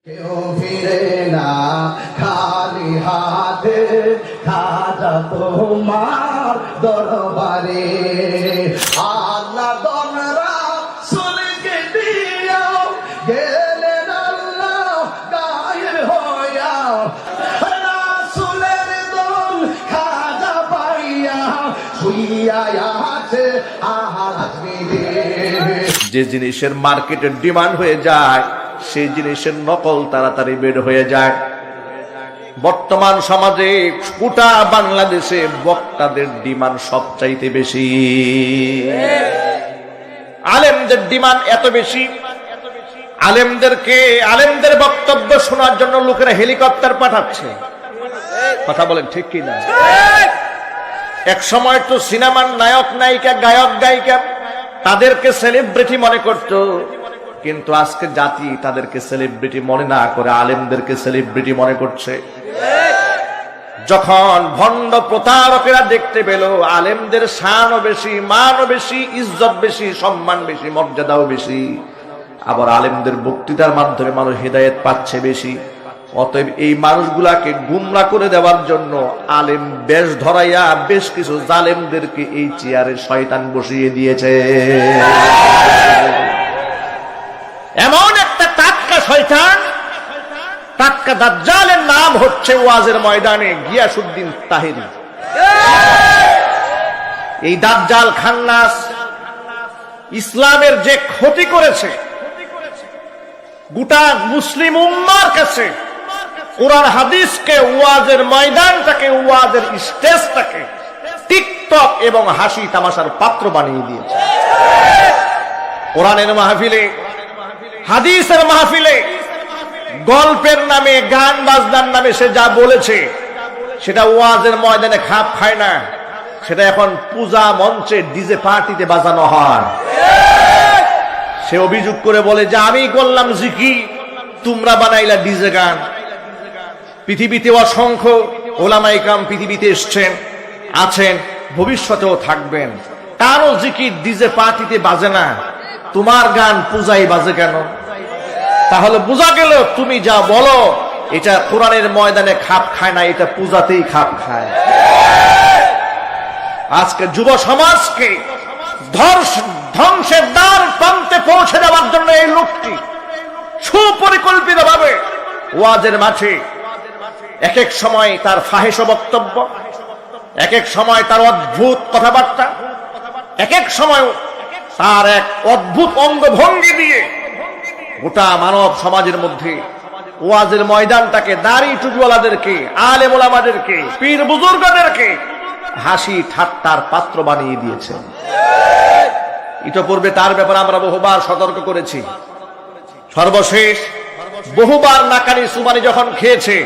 কেউ ফিরে না খালি হাতে, খাজা তোমার দরবারে। আল্লাহ দনরা সুলকে দিয়া গেলেন আল্লাহ গায়ের হইয়া, রাসূলের দন খাজা পাইয়া শুইয়া আছে আজমিরে। যে জিনিসের মার্কেটের ডিমান্ড হয়ে যায় সেই জিনিসের নকল তাড়াতাড়ি বের হয়ে যায়। বর্তমান সমাজে গোটা বাংলাদেশে বক্তাদের ডিমান্ড সবচাইতে বেশি, আলেমদের ডিমান্ড এত বেশি, আলেমদের বক্তব্য শোনার জন্য লোকেরা হেলিকপ্টার পাঠাচ্ছে। কথা বলেন ঠিক কি না? এক সময় তো সিনেমার নায়ক নায়িকা, গায়ক গায়িকা তাদেরকে সেলিব্রিটি মনে করত, কিন্তু আজকে জাতি তাদেরকে সেলিব্রিটি মনে না করে আলেমদেরকে সেলিব্রিটি মনে করছে। যখন ভণ্ড প্রতারকেরা দেখতে পেল আলেমদের শানও বেশি, মানও বেশি, ইজ্জত বেশি, সম্মান বেশি, মর্যাদাও বেশি, আবার আলেমদের বক্তৃতার মাধ্যমে মানুষ হেদায়েত পাচ্ছে বেশি, অতএব এই মানুষগুলাকে গুমরা করে দেওয়ার জন্য আলেম বেশ ধরাইয়া বেশ কিছু জালেমদেরকে এই চেয়ারে শয়তান বসিয়ে দিয়েছে। এমন একটা টাটকা শয়তান, টাটকা দাজ্জালের নাম হচ্ছে ওয়াজের ময়দানে গিয়াসউদ্দিন তাহেরি। এই দাজ্জাল খান্নাস ইসলামের যে ক্ষতি করেছে, গোটা মুসলিম উম্মার কাছে কোরআন হাদিসকে, ওয়াজের ময়দানটাকে, ওয়াজের স্টেজটাকে টিকটক এবং হাসি তামাশার পাত্র বানিয়ে দিয়েছে। কোরআনের মাহফিলে, হাদিসের মাহফিলে গল্পের নামে, গান বাজনার নামে সে যা বলেছে সেটা ওয়াজের ময়দানে খাপ খায় না, সেটা এখন পূজা মঞ্চে ডিজে পার্টিতে বাজানো হয়। সে অভিযোগ করে বলে যে আমি করলাম জিকির, তোমরা বানাইলা ডিজে গান। পৃথিবীতে অসংখ্য ওলামায়ে কেরাম পৃথিবীতে এসছেন, আছেন, ভবিষ্যতেও থাকবেন, কারো জিকির ডিজে পার্টিতে বাজে না, তোমার গান পূজায় বাজে কেন? তাহলে বোঝা গেল তুমি যা বলো এটা কোরআনের ময়দানে খাপ খায় না, এটা পূজাতেই খাপ খায়। আজকে যুব সমাজকে ধ্বংসের দ্বার প্রান্তে পৌঁছে দেওয়ার জন্য এই লোকটি সুপরিকল্পিত ভাবে ওয়াজের মাঠে এক এক সময় তার ফাহিশ বক্তব্য, এক এক সময় তার অদ্ভুত কথাবার্তা, এক এক সময় তার এক অদ্ভুত অঙ্গভঙ্গি দিয়ে গোটা মানব সমাজের মধ্যে ওয়াজের ময়দানটাকে, দাড়ি টুপিওয়ালাদেরকে, আলেম ওলামাদেরকে, পীর বুজুর্গদেরকে হাসি ঠাট্টার পাত্র বানিয়ে দিয়েছে। ইতপূর্বে তার ব্যাপারে আমরা বহুবার সতর্ক করেছি। সর্বশেষ বহুবার নাকানি সুমানি যখন খেয়েছে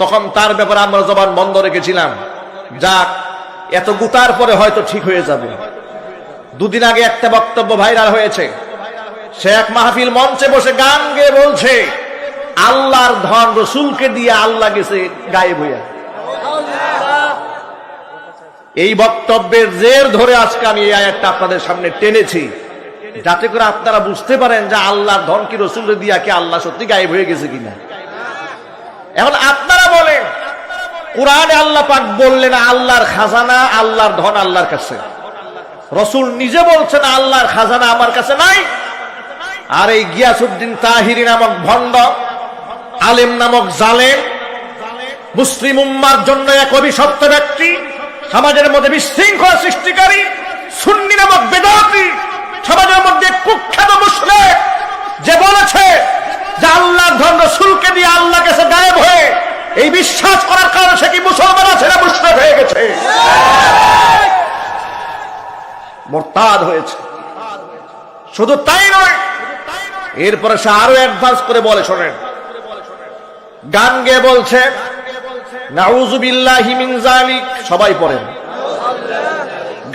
তখন তার ব্যাপারে আমরা জবান বন্ধ রেখেছিলাম, যাক এত গুতার পরে হয়তো ঠিক হয়ে যাবে। দুদিন আগে একটা বক্তব্য ভাইরাল হয়েছে, সে এক মাহফিল মঞ্চে বসে গান গেয়ে বলছে আল্লাহর ধন রসুলকে দিয়ে আল্লাহ গেছে গায়েব হইয়া। এই বক্তব্যের জের ধরে আজকে আমি এই আয়াতটা আপনাদের সামনে টেনেছি, যাতে করে আপনারা বুঝতে পারেন যে আল্লাহর ধন কি রসুলকে দিয়া কি আল্লাহ সত্যি গায়েব হয়ে গেছে কিনা। এখন আপনারা বলেন, কোরআনে আল্লাহ পাক বললেন আল্লাহর খাজানা, আল্লাহর ধন আল্লাহর কাছে, রসুল নিজে বলছেন আল্লাহর খাজানা আমার কাছে নাই। আর এই গিয়াসউদ্দিন তাহেরি নামক ভণ্ড, আলেম নামক জালেম, মুসলিম উম্মার জন্য এক অভিশপ্ত ব্যক্তি, সমাজের মধ্যে বিশৃঙ্খলা সৃষ্টিকারী, সুন্নি নামক বেদাতি, সমাজের মধ্যে কুখ্যাত মুশরিক, যে বলেছে যে আল্লাহর ধন রাসূলকে দিয়ে আল্লাহ কাছে গায়েব হয়ে, এই বিশ্বাস করার কারণে সে কি মুসলমান আছে না মুশরিক হয়ে গেছে, মুরতাদ হয়েছে। শুধু তাই নয়, এরপরে সে আরো অ্যাডভান্স করে বলে, শোনেন, গান গেয়ে বলছে নাউযু বিল্লাহি মিন যালিক, সবাই পড়েন,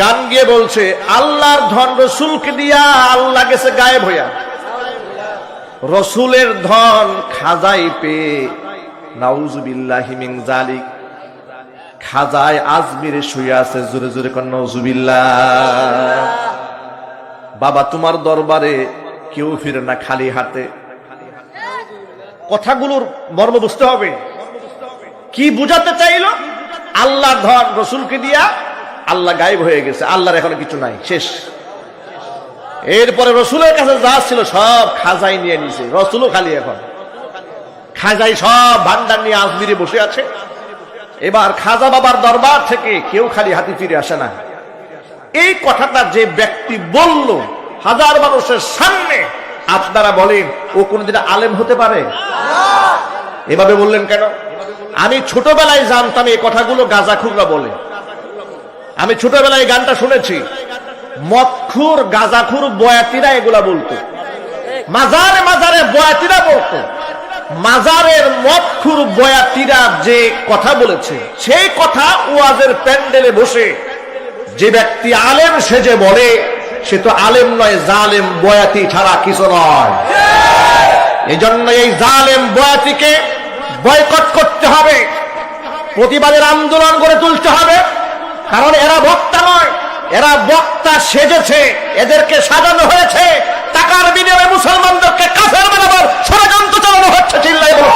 গান গেয়ে বলছে আল্লাহর ধন রসুলকে দিয়া আল্লাহ গেছে গায়েব হইয়া, রসুলের ধন খাজাই পেয়ে নাউযু বিল্লাহি মিন যালিক, খাজায় আজমিরে শুয়ে আছে, জোরে জোরে কর নাউযুবিল্লাহ। বাবা তোমার দরবারে কেউ ফিরে না খালি হাতে, কথাগুলোর মর্ম বুঝতে হবে। কি বুঝাতে চাইলো? আল্লাহর ধন রসুলকে দিয়া আল্লাহ গায়েব হয়ে গেছে, আল্লাহর এখনো কিছু নাই, শেষ। এরপরে রসুলের কাছে যা ছিল সব খাজাই নিয়ে নিছে, রসুলও খালি এখন খাজাই সব ভান্ডার নিয়ে আজমিরে বসে আছে। এবার খাজা বাবার দরবার থেকে কেউ খালি হাতে ফিরে আসে না। এই কথাটা যে ব্যক্তি বলল হাজার মানুষের সামনে, আপনারা বলেন ও কোনদিন আলেম হতে পারে? এভাবে বললেন কেন? আমি ছোটবেলায় জানতাম এই কথাগুলো গাঁজাখুররা বলে। আমি ছোটবেলায় এই গানটা শুনেছি, মদখুর গাঁজাখুর বয়াতিরা এগুলা বলতো, মাজারে মাজারে বয়াতিরা বলতো। মাজারের মদখুর বয়াতিরা যে কথা বলেছে, সেই কথা ওয়াজের প্যান্ডেলে বসে যে ব্যক্তি আলেম সেজে বলে, সে তো আলেম নয়, জালেম বয়াতি ছাড়া কিছু নয়। এই জন্য এই জালেম বয়াতিকে বয়কট করতে হবে, প্রতিবাদের আন্দোলন গড়ে তুলতে হবে। কারণ এরা বক্তা নয়, এরা বক্তা সেজেছে, এদেরকে সাজানো হয়েছে, টাকার বিনিময়ে মুসলমানদেরকে কাফের বানাবার ষড়যন্ত্র চালানো হচ্ছে। চিল্লাই বলো।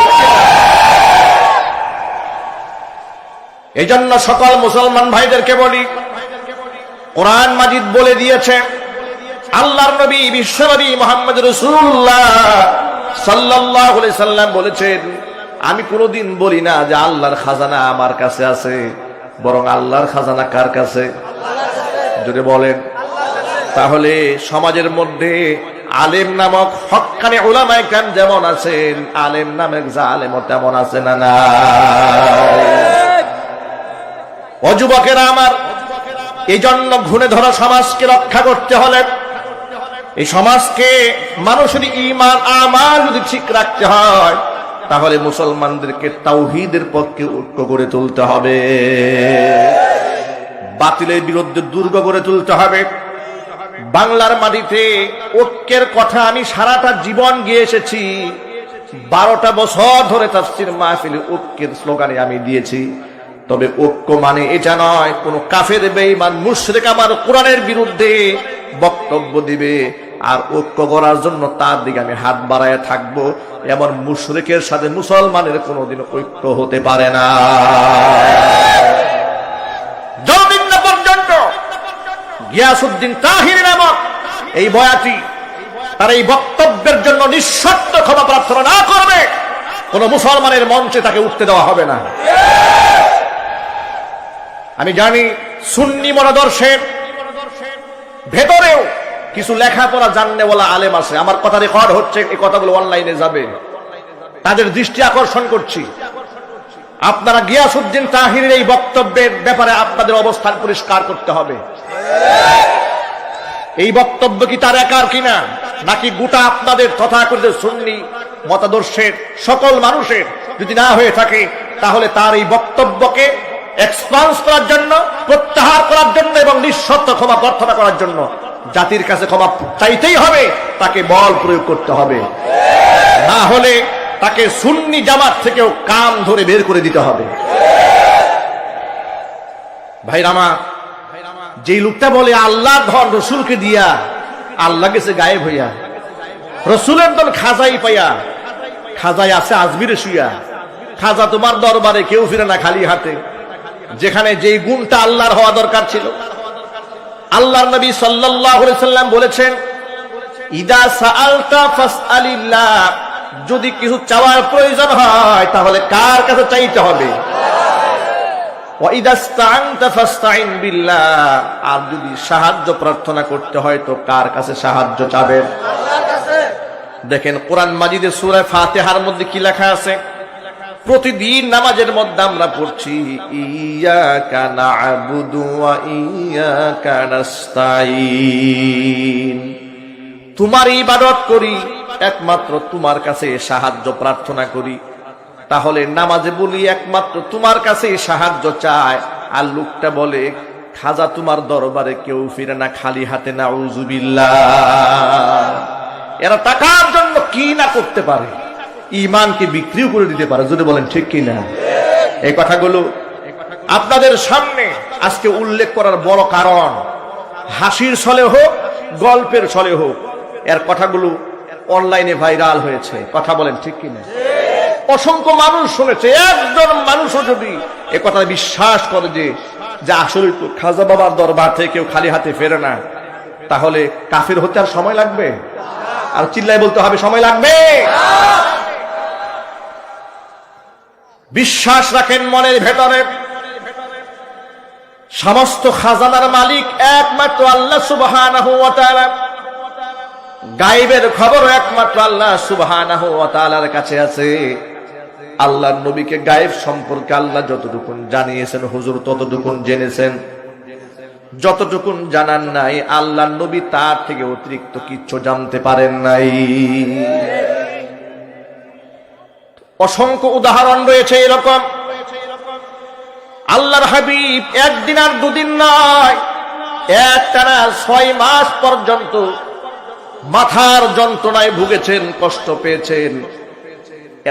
এই জন্য সকল মুসলমান ভাইদেরকে বলি, কোরআন মাজিদ বলে দিয়েছে, আল্লাহর নবী বিশ্বনবী মুহাম্মদ রাসূলুল্লাহ সাল্লাল্লাহু আলাইহি সাল্লাম বলেছেন, আমি কোনোদিন বলি না যে আল্লাহর খাজানা আমার কাছে আছে, বরং আল্লাহর খাজানা কার কাছে? যদি বলেন, তাহলে সমাজের মধ্যে আলেম নামক হক্কানি উলামায়ে কেরাম যেমন আছেন, আলেম নামক জালেমও তেমন আছে না? না। ও যুবকেরা আমার, এই জন্য ঘুণে ধরা সমাজকে রক্ষা করতে হলে, এই সমাজকে মানুষের ঈমান আমাল যদি ঠিক রাখতে হয়, তাহলে মুসলমানদেরকে তাওহীদের পক্ষে ঐক্য করে তুলতে হবে, বাতিলের বিরুদ্ধে দুর্গ গড়ে তুলতে হবে। বাংলার মাটিতে ঐক্যের কথা আমি সারাটা জীবন গিয়ে এসেছি। 12টা বছর ধরে তাফসীর মাহফিলে ঐক্যের স্লোগানে আমি দিয়েছি। তবে ঐক্য মানে এটা নয় কোন কাফের বেঈমান মুশরিক আমার কোরআনের বিরুদ্ধে বক্তব্য দিবে আর ঐক্য করার জন্য তার দিকে আমি হাত বাড়ায় থাকবো, এমন মুশরিকের সাথে মুসলমানের কোনোদিন ঐক্য হতে পারে না। যতদিন না পর্যন্ত গিয়াসউদ্দিন তাহিরি নামক এই বয়াতি তার এই বক্তব্যের জন্য নিঃশর্ত ক্ষমা প্রার্থনা না করবে, কোন মুসলমানের মঞ্চে তাকে উঠতে দেওয়া হবে না। আমি জানি সুন্নি মতাদর্শের ভেতরেও কিছু লেখাপড়া জাননেওয়ালা আলেম আছে, আমার কথা রেকর্ড হচ্ছে, এই কথাগুলো অনলাইনে যাবে, তাদের দৃষ্টি আকর্ষণ করছি। আপনারা গিয়াসউদ্দিন তাহিরের এই বক্তব্যের ব্যাপারে আপনাদের অবস্থান পরিষ্কার করতে হবে। এই বক্তব্য কি তার একার কিনা, নাকি গোটা আপনাদের তথাকথিত সুন্নি মতাদর্শের সকল মানুষের? যদি না হয়ে থাকে, তাহলে তার এই বক্তব্যকে এক্সপান্স করার জন্য, প্রত্যাহার করার জন্য এবং নিঃশর্ত ক্ষমা প্রার্থনা করার জন্য জাতির কাছে ক্ষমা চাইতেই হবে, তাকে বল প্রয়োগ করতে হবে। না হলে তাকে সুন্নি জামাত থেকেও কান ধরে বের করে দিতে হবে। ভাইরামা, যেই লোকটা বলে আল্লাহর ধন রসুলকে দিয়া আল্লাহ গেছে গায়েব হইয়া, রসুলের ধন খাজাই পাইয়া, খাজাই আছে আজমিরে শুইয়া, খাজা তোমার দরবারে কেউ ফিরে না খালি হাতে। যেখানে যেই গুণটা আল্লাহর হওয়া দরকার ছিল, আল্লাহর নবী সাল্লাল্লাহু আলাইহি সাল্লাম বলেছেন, ইদা সাআলতা ফাসআলিল্লাহ, যদি কিছু চাওয়ার প্রয়োজন হয় তাহলে কার কাছে চাইতে হবে? ওয়া ইদা ইসতাআনতা ফাসতাইন বিল্লাহ, আর যদি সাহায্য প্রার্থনা করতে হয় তো কার কাছে সাহায্য চাবেন? আল্লাহর কাছে। দেখেন কোরআন মাজিদে সূরা ফাতিহার মধ্যে কি লেখা আছে? প্রতিদিন নামাজের মধ্যে আমরা পড়ছি, ইয়াকা না'বুদু ওয়া ইয়াকা নাস্তাঈন, তোমার ইবাদত করি, একমাত্র তোমার কাছে সাহায্য প্রার্থনা করি। তাহলে নামাজে বলি একমাত্র তোমার কাছে সাহায্য চায়, আর লোকটা বলে খাজা তোমার দরবারে কেউ ফিরে না খালি হাতে, নাউজুবিল্লাহ। এরা টাকার জন্য কি না করতে পারে, ঈমানকে বিক্রিও করে দিতে পারে, যদি বলেন ঠিক কি না? এই কথাগুলো আপনাদের সামনে আজকে উল্লেখ করার বড় কারণ, হাসির ছলে হোক গল্পের ছলে হোক, এর কথাগুলো অনলাইনে ভাইরাল হয়েছে, কথা বলেন ঠিক কি না? অসংখ্য মানুষ শুনেছে, একজন মানুষও যদি এ কথা বিশ্বাস করে যে আসলে খাজা বাবার দরবার থেকে কেউ খালি হাতে ফেরে না, তাহলে কাফির হতে আর সময় লাগবে? আর চিল্লাই বলতে হবে সময় লাগবে। বিশ্বাস রাখেন মনের ভেতরে, সমস্ত খাজানার মালিক একমাত্র আল্লাহ সুবহানাহু ওয়া তাআলা। গায়েবের খবর একমাত্র আল্লাহ সুবহানাহু ওয়া তাআলার কাছে আছে। আল্লাহর নবীকে গায়েব সম্পর্কে আল্লাহ যতটুকুন জানিয়েছেন হুজুর ততটুকুন জেনেছেন, যতটুকুন জানান নাই আল্লাহর নবী তার থেকে অতিরিক্ত কিচ্ছু জানতে পারেন নাই। অসংখ্য উদাহরণ রয়েছে এরকম। আল্লাহর হাবিব একদিন আর দুদিন নয়, একটানা 6 মাস পর্যন্ত মাথার যন্ত্রণায় ভুগেছেন, কষ্ট পেয়েছেন।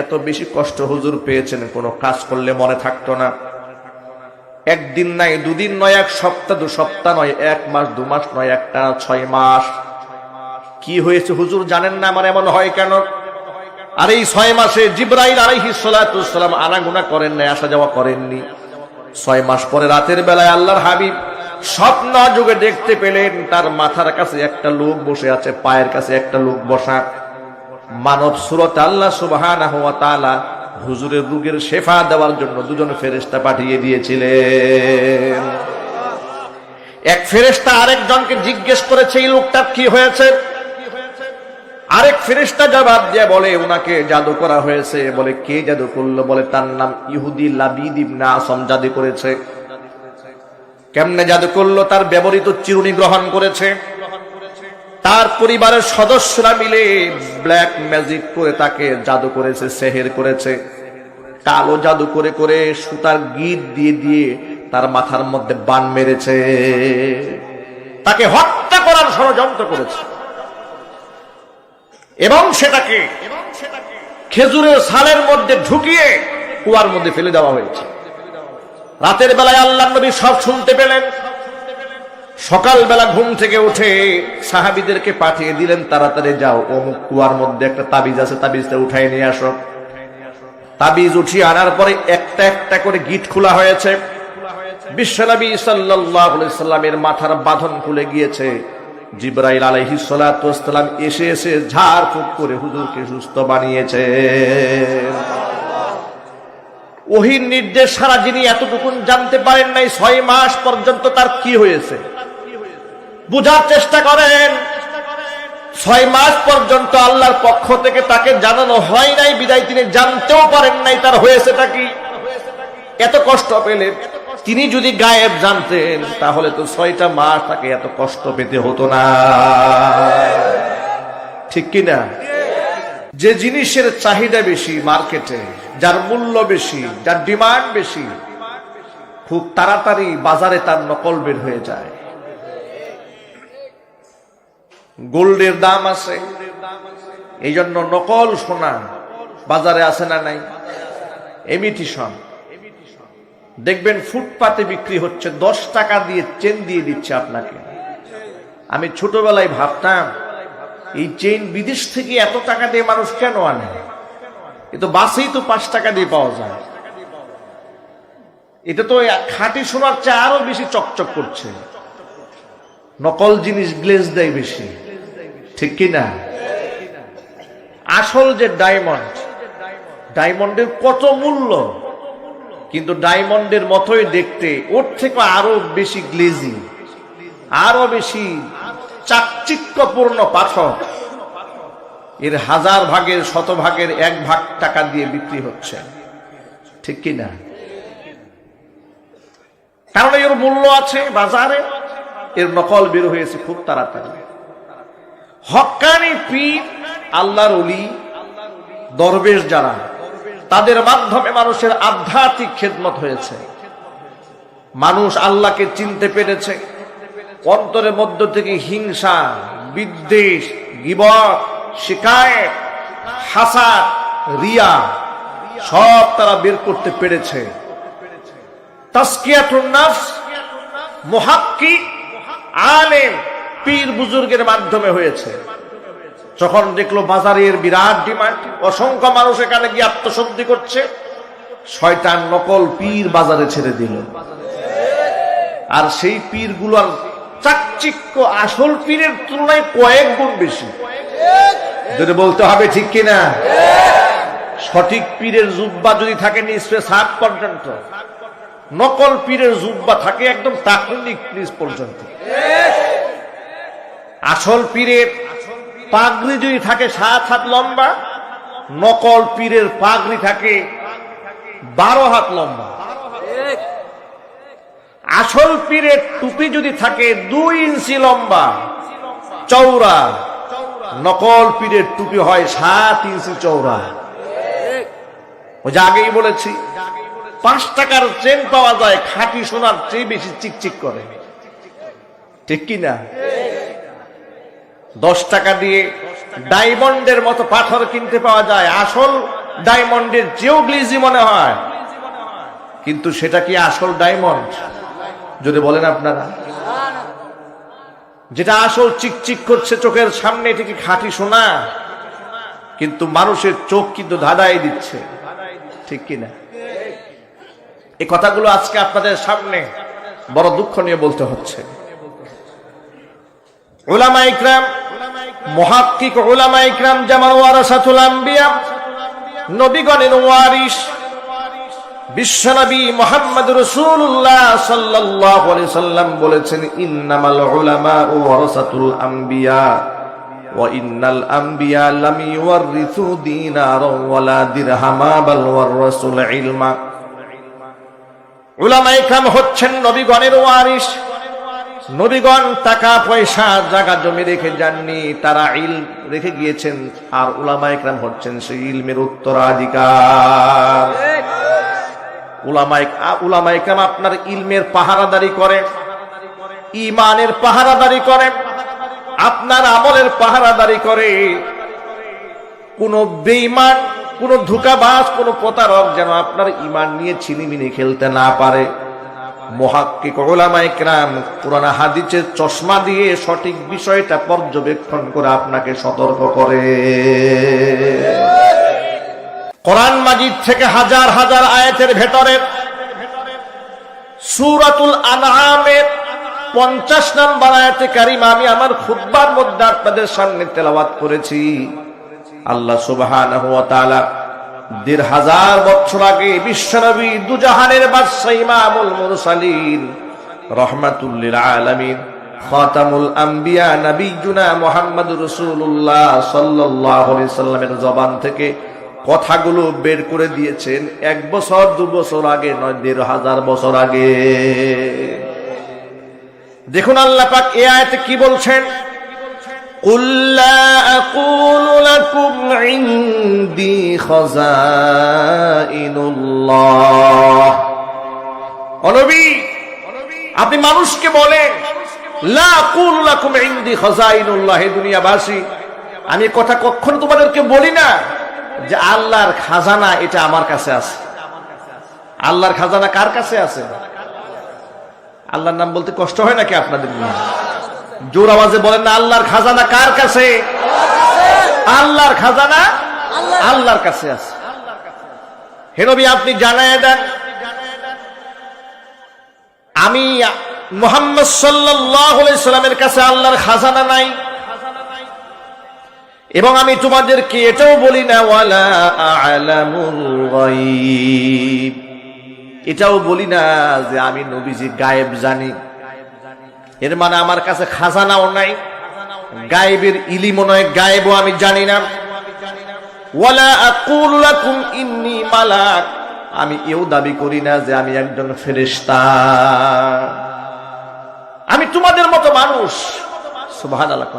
এত বেশি কষ্ট হুজুর পেয়েছেন, কোনো কাজ করলে মনে থাকতো না। একদিন নাই, দুদিন নয়, 1 সপ্তাহ, 2 সপ্তাহ নয়, 1 মাস 2 মাস নয়, একটানা 6 মাস। কি হয়েছে হুজুর জানেন না? আমার এমন হয় কেন? আর এই 6 মাসে জিবরাইল আলাইহিস সালাতু ওয়াস সালাম আনাগোনা করেন নাই, আসা যাওয়া করেননি। 6 মাস পরে রাতের বেলায় আল্লাহর হাবিব স্বপ্ন যুগে দেখতে পেলেন তার মাথার কাছে একটা লোক বসে আছে, পায়ের কাছে একটা লোক বসা। মানব সুরত আল্লাহ সুবহানাহু ওয়া তাআলা হুজুরের রোগের শেফা দেওয়ার জন্য 2জন ফেরেশতা পাঠিয়ে দিয়েছিলেন। এক ফেরেশতা আরেকজনকে জিজ্ঞেস করেছে এই লোকটার কি হয়েছে। আরেক ফেরেশতা জবাব দিয়ে বলে উনাকে জাদু করা হয়েছে। বলে কে জাদু করলো? বলে তার নাম ইহুদি লাবিদ ইবনে আসম জাদু করেছে। কেমনে জাদু করলো? তার ব্যবহৃত চিরুনি গ্রহণ করেছে, তার পরিবারের সদস্যরা মিলে ব্ল্যাক ম্যাজিক করে তাকে জাদু করেছে, সেহের করেছে। কালো জাদু করে করে সুতার গিট দিয়ে দিয়ে তার মাথার মধ্যে বান মেরেছে, তাকে হত্যা করার ষড়যন্ত্র করেছে। এবং সেটাকে খেজুরের ছালের মধ্যে ঢুকিয়ে কুয়ার মধ্যে ফেলে দেওয়া হয়েছে। রাতের বেলায় আল্লাহর নবী সব শুনতে পেলেন। সকালবেলা ঘুম থেকে উঠে সাহাবীদেরকে পাঠিয়ে দিলেন, তাড়াতাড়ি যাও, অমুক কুয়ার মধ্যে একটা তাবিজ আছে, তাবিজটা উঠাই নিয়ে আসো। তাবিজ উঠিয়ে আনার পরে একটা একটা করে গিট খোলা হয়েছে। বিশ্বনবী সাল্লাল্লাহু আলাইহি সাল্লামের মাথার বাঁধন খুলে গিয়েছে। জিবরাইল আলাইহিস সালাতু ওয়াস সালাম এসে এসে ঝাড়ফুঁক করে হুজুরকে সুস্থ বানিয়েছে। ওহির নির্দেশ ছাড়া যিনি এতটুকুন জানতে পারেন নাই 6 মাস পর্যন্ত তার কি হয়েছে বুঝার চেষ্টা করেন। 6 মাস পর্যন্ত আল্লাহর পক্ষ থেকে তাকে জানানো হয় নাই, বিদায় তিনি জানতেও পারেন নাই তার হয়েছেটা কি। এত কষ্ট পেলেন। তিনি যদি গায়েব জানতেন তাহলে তো 6টা মাস তাকে এত কষ্ট পেতে হতো না, ঠিক কিনা? যে জিনিসের চাহিদা বেশি মার্কেটে, যার মূল্য বেশি, যার ডিমান্ড বেশি, খুব তাড়াতাড়ি বাজারে তার নকল বের হয়ে যায়। গোল্ডের দাম আছে, এই জন্য নকল সোনা বাজারে আছে না নাই? ইমিটেশন দেখবেন ফুটপাতে বিক্রি হচ্ছে, 10 টাকা দিয়ে চেন দিয়ে দিচ্ছে আপনাকে। আমি ছোটবেলায় ভাবতাম এই চেন বিদেশ থেকে এত টাকা দিয়ে মানুষ কেন আনে? এ তো বাসেই তো 5 টাকা দিয়ে পাওয়া যায়। এটা তো খাঁটি সোনার চেয়ে আরো বেশি চকচক করছে। নকল জিনিস গ্লেজ দেয় বেশি, ঠিক কিনা? আসল যে ডায়মন্ড, ডায়মন্ডের কত মূল্য, কিন্তু ডায়মন্ডের মতোই দেখতে, ওর থেকে আরো বেশি গ্লেজি, আরো বেশি চাকচিক্যপূর্ণ পাথর, এর 1000 ভাগের 100 ভাগের 1 ভাগ টাকা দিয়ে বিক্রি হচ্ছে, ঠিক কিনা? কারণ এর মূল্য আছে বাজারে, এর নকল বের হয়েছে খুব তাড়াতাড়ি। হক্কানি পীর, আল্লাহর ওলি, দরবেশ যারা, তাদের মাধ্যমে মানুষের আধ্যাত্মিক খেদমত হয়েছে। মানুষ আল্লাহকে চিনতে পেরেছে। অন্তরের মধ্য থেকে হিংসা, বিদ্বেষ, গীবত, শিকায়েত, হাসাদ, রিয়া সব তারা বের করতে পেরেছে। তাসকিয়াতুন নফস মুহাক্কিক, আলেম, পীর বুজুর্গের মাধ্যমে হয়েছে। যখন দেখলো বাজারের বিরাট ডিমান্ড, অসংখ্য মানুষ এখানে গিয়ে আত্মশুদ্ধি করছে, শয়তান নকল পীর বাজারে ছেড়ে দিল। আর সেই পীরগুলোর চাকচিক্য আসল পীরের তুলনায় কয়েক গুণ বেশি। যদি বলতে হবে ঠিক কিনা? সঠিক পীরের জুব্বা যদি থাকে নিচে সাত পর্যন্ত, নকল পীরের জুব্বা থাকে একদম টাকনিক নিচ পর্যন্ত। আসল পীরের পাগড়ি যদি থাকে 7 হাত লম্বা, নকল পীরের পাগড়ি থাকে 12 হাত লম্বা। আসল পীরের টুপি যদি থাকে 2 ইঞ্চি লম্বা চওড়া, নকল পীরের টুপি হয় 7 ইঞ্চি চওড়া। ওই যে আগেই বলেছি, 5 টাকার চেন পাওয়া যায় খাঁটি সোনার চেয়ে বেশি চিকচিক করে, ঠিক কিনা? 10 টাকা দিয়ে ডায়মন্ডের মতো পাথর কিনতে পাওয়া যায়, আসল ডায়মন্ডের চেয়েও গ্লিজি মনে হয়, কিন্তু সেটা কি আসল ডায়মন্ড? যদি বলেন আপনারা, যেটা আসল চিকচিক করছে চোখের সামনে, এটা কি খাঁটি সোনা? কিন্তু মানুষের চোখ কিন্তু ধাঁধাই দিচ্ছে, ঠিক কিনা? এই কথাগুলো আজকে আপনাদের সামনে বড় দুঃখ নিয়ে বলতে হচ্ছে। উলামা ইকরাম, মুহাক্কিক উলামা ইকরাম যেমন ওয়ারাসাতুল আম্বিয়া, নবীগণের ওয়ারিস, বিশ্বনবী মুহাম্মদ রাসূলুল্লাহ সাল্লাল্লাহু আলাইহি সাল্লাম বলেছেন, ইন্নামাল উলামা ওয়ারাসাতুল আম্বিয়া ওয়া ইন্নাল আম্বিয়া লাম ইউওয়ারিসু দিনারা ওয়ালা দিরহামা বাল ওয়ারাসুল ইলমা। উলামা ইকরাম হচ্ছেন নবীগণের ওয়ারিস। নবীগণ টাকা পয়সা জায়গা জমি রেখে যাননি, তারা ইলম রেখে গিয়েছেন, আর উলামা ইকরাম হচ্ছেন সেই ইলমের উত্তরাধিকার। উলামা ইকরাম আপনার ইলমের পাহারাদারি করে, ঈমানের পাহারাদারি করে, আপনার আমলের পাহারাদারি করে। কোন বেঈমান, কোন ধোঁকাবাজ, কোন প্রতারক যেন আপনার ঈমান নিয়ে ছিনিমিনি খেলতে না পারে। মুহাক্কিক উলামা ইকরাম কুরআন হাদিসের চশমা দিয়ে সঠিক বিষয়টা পর্যবেক্ষণ করে আপনাকে সতর্ক করে। কোরআন মাজিদ থেকে হাজার হাজার আয়াতের ভেতরে সূরাতুল আনআমের 50 নম্বর আয়াতে কারিমা আমি আমার খুতবার মধ্যে আপনাদের সামনে তেলাওয়াত করেছি। আল্লাহ সুবহানাহু ওয়া তাআলা ১৫০০ বছর আগে বিশ্বনবী দুজাহানের বাদশা ইমামুল মুরসালিন রাহমাতুল লিল আলামিন খাতামুল আম্বিয়া নবিয়ুনা মুহাম্মদুর রাসূলুল্লাহ সাল্লাল্লাহু আলাইহি সাল্লামের জবান থেকে কথাগুলো বের করে দিয়েছেন 1 বছর 2 বছর আগে নয়, ১৫০০ বছর আগে। দেখুন আল্লাহ পাক এই আয়াতে কি বলছেন, قُلْ لَا أَقُولُ لَكُمْ عِنْدِي خَزَائِنُ اللَّهِ। ও নবী, আপনি মানুষকে বলেন, লা আকুলু লাকুম ইনদি খাযাইনুল্লাহ, হে দুনিয়াবাসী, আমি কথা কখনো তোমাদেরকে বলি না যে আল্লাহর খাজানা এটা আমার কাছে আছে। আল্লাহর খাজানা কার কাছে আছে? আল্লাহর নাম বলতে কষ্ট হয় নাকি আপনাদের? জোর আওয়াজে বলেন না, আল্লাহর খাজানা কার কাছে? আল্লাহর খাজানা আল্লাহর কাছে আছে। হে নবী, আপনি জানায়ে দেন, আমি মুহাম্মদ সাল্লাল্লাহু আলাইহি সাল্লামের কাছে আল্লাহর খাজানা নাই, এবং আমি তোমাদেরকে এটাও বলি না ওয়ালা আ'লামুল গায়ব, এটাও বলি না যে আমি নবীজি গায়েব জানি। এর মানে আমার কাছে খাজানাও নাই, গায়েবের ইলমও নয়, গায়েবও আমি জানি না। ওয়ালা আকুলু লাকুম ইন্নী মালাক, আমি এও দাবি করি না যে আমি একজন ফেরেশতা, আমি তোমাদের মতো মানুষ। সুবহানাল্লাহ।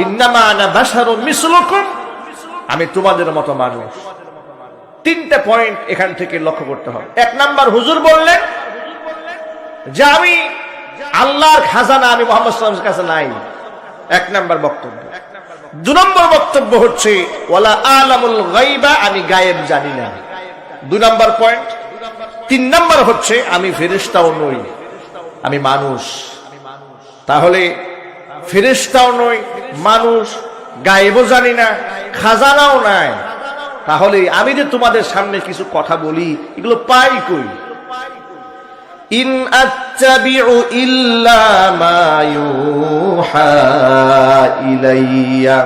ইন্নামা আনা বাশারুম মিসলুকুম, আমি তোমাদের মতো মানুষ। 3টে পয়েন্ট এখান থেকে লক্ষ্য করতে হবে। 1 নাম্বার, হুজুর বললেন যে আমি আল্লাহর খাজানা আমি মুহাম্মদ সাল্লাল্লাহু আলাইহি ওয়াসাল্লামের কাছে নাই, 1 নাম্বার বক্তব্য। 2 নম্বর বক্তব্য হচ্ছে ওয়ালা আলামুল গায়বা, আমি গায়েব জানি না, 2 নাম্বার পয়েন্ট। 3 নাম্বার হচ্ছে আমি ফেরেশতাও নই, আমি মানুষ। তাহলে ফেরেশতাও নই, মানুষ, গায়েবও জানি না, খাজানাও নাই, তাহলে আমি যে তোমাদের সামনে কিছু কথা বলি এগুলো পাই কই? ইন আত্তাবিউ ইল্লা মা ইউহা ইলাইয়া,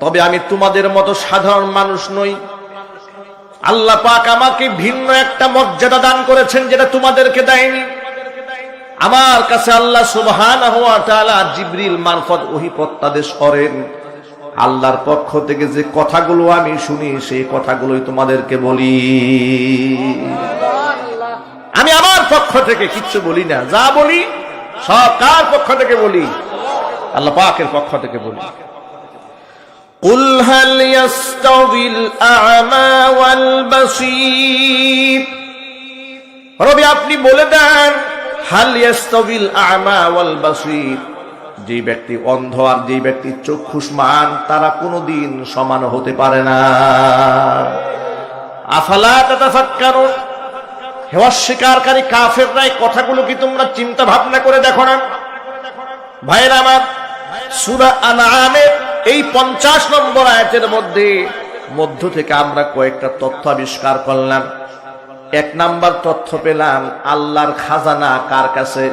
তবে আমি তোমাদের মতো সাধারণ মানুষ নই। আল্লাহ পাক আমাকে ভিন্ন একটা মর্যাদা দান করেছেন যেটা তোমাদেরকে দেয়নি। আমার কাছে আল্লাহ সুবহানাহু ওয়া তাআলা জিবরিল মারফত ওহী প্রত্যাদেশ করেন। আল্লাহর পক্ষ থেকে যে কথাগুলো আমি শুনি সেই কথাগুলোই তোমাদেরকে বলি। আমি আমার পক্ষ থেকে কিচ্ছু বলি না, যা বলি সব কার পক্ষ থেকে বলি? আল্লাহ পাকের পক্ষ থেকে বলি। কুল হাল ইয়াস্তাউিল আ'মা ওয়াল বাসীর, রবি আপনি বলে দেন, হাল ইয়াস্তাউিল আ'মা ওয়াল বাসীর, যে ব্যক্তি অন্ধ আর যে ব্যক্তি চক্ষুষ্মান তারা কোনোদিন সমান হতে পারে না। আফালা তাতাফাক্কারুন, হে অস্বীকারী কাফেররা, এই কথাগুলো কি তোমরা চিন্তা ভাবনা করে দেখো না? ভাইরা আমার, সূরা আনআমের এই 50 নম্বর আয়াতের মধ্য থেকে আমরা কয়েকটা তথ্য আবিষ্কার করলাম। 1 নাম্বার তথ্য পেলাম, আল্লাহর খাজানা কার কাছে?